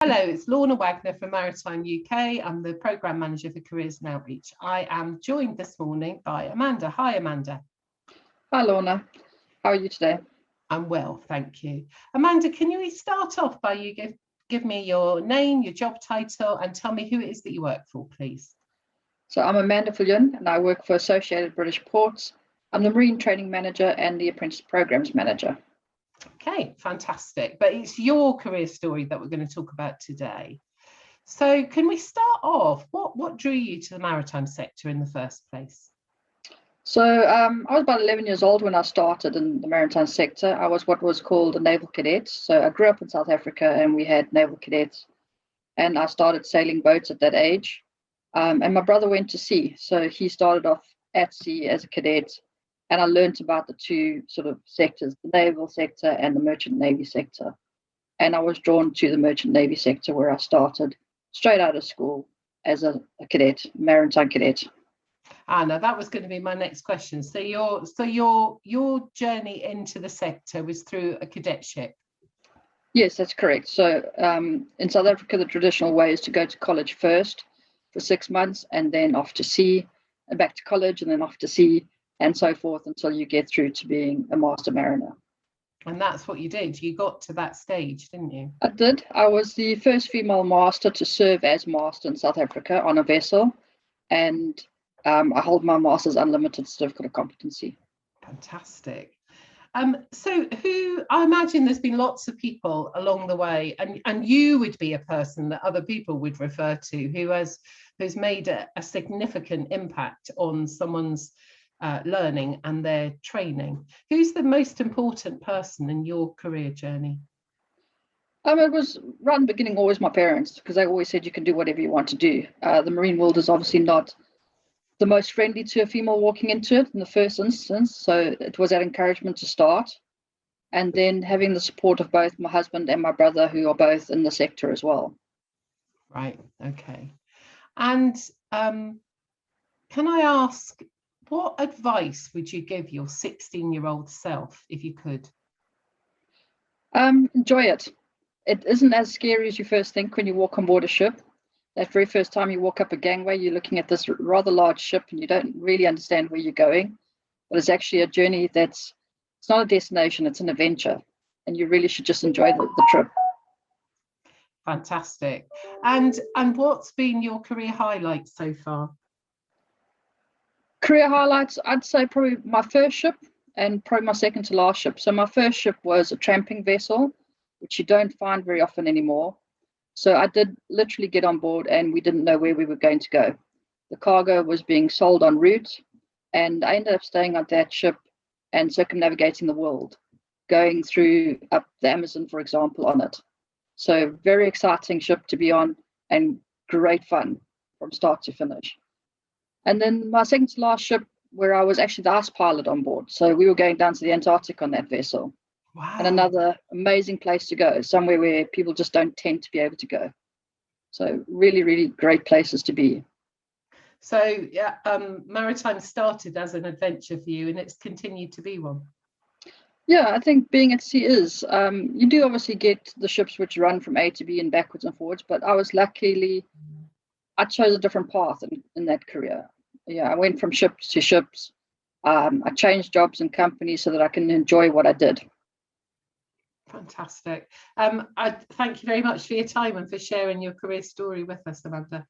Hello, it's Lorna Wagner from Maritime UK. I'm the Programme Manager for Careers and Outreach. I am joined this morning by Amanda. Hi, Amanda. Hi, Lorna. How are you today? I'm well, thank you. Amanda, can you start off by give me your name, your job title, and tell me who it is that you work for, please? So I'm Amanda Viljoen, and I work for Associated British Ports. I'm the Marine Training Manager and the Apprentice Programs Manager. Okay, fantastic. But it's your career story that we're going to talk about today. So can we start off? What drew you to the maritime sector in the first place? So I was about 11 years old when I started in the maritime sector. I was what was called a naval cadet. So I grew up in South Africa and we had naval cadets. And I started sailing boats at that age. And my brother went to sea. So he started off at sea as a cadet. And I learned about the two sort of sectors, the naval sector and the merchant navy sector. And I was drawn to the merchant navy sector where I started straight out of school as a cadet, maritime cadet. Now that was going to be my next question. So your journey into the sector was through a cadetship. Yes, that's correct. So in South Africa, the traditional way is to go to college first for 6 months and then off to sea and back to college and then off to sea and so forth until you get through to being a master mariner. And that's what you did. You got to that stage, didn't you? I did. I was the first female master to serve as master in South Africa on a vessel. And I hold my Master's Unlimited Certificate of Competency. Fantastic. So I imagine there's been lots of people along the way, and you would be a person that other people would refer to who's made a significant impact on someone's learning and their training. Who's the most important person in your career journey? It was right in the beginning always my parents, because they always said you can do whatever you want to do. The marine world is obviously not the most friendly to a female walking into it in the first instance. So it was that encouragement to start. And then having the support of both my husband and my brother, who are both in the sector as well. Right, okay. And can I ask, what advice would you give your 16-year-old self if you could? Enjoy it. It isn't as scary as you first think when you walk on board a ship. That very first time you walk up a gangway, you're looking at this rather large ship and you don't really understand where you're going. But it's actually a journey it's not a destination, it's an adventure. And you really should just enjoy the trip. Fantastic. And what's been your career highlights so far? Career highlights, I'd say probably my first ship and probably my second to last ship. So my first ship was a tramping vessel, which you don't find very often anymore. So I did literally get on board and we didn't know where we were going to go. The cargo was being sold en route and I ended up staying on that ship and circumnavigating the world, going through up the Amazon, for example, on it. So very exciting ship to be on and great fun from start to finish. And then my second to last ship, where I was actually the ice pilot on board. So we were going down to the Antarctic on that vessel. Wow. And another amazing place to go, somewhere where people just don't tend to be able to go. So really, really great places to be. So yeah, Maritime started as an adventure for you and it's continued to be one. Yeah, I think being at sea is, you do obviously get the ships which run from A to B and backwards and forwards, but I chose a different path in that career. Yeah, I went from ships to ships. I changed jobs and companies so that I can enjoy what I did. Fantastic. I thank you very much for your time and for sharing your career story with us, Amanda.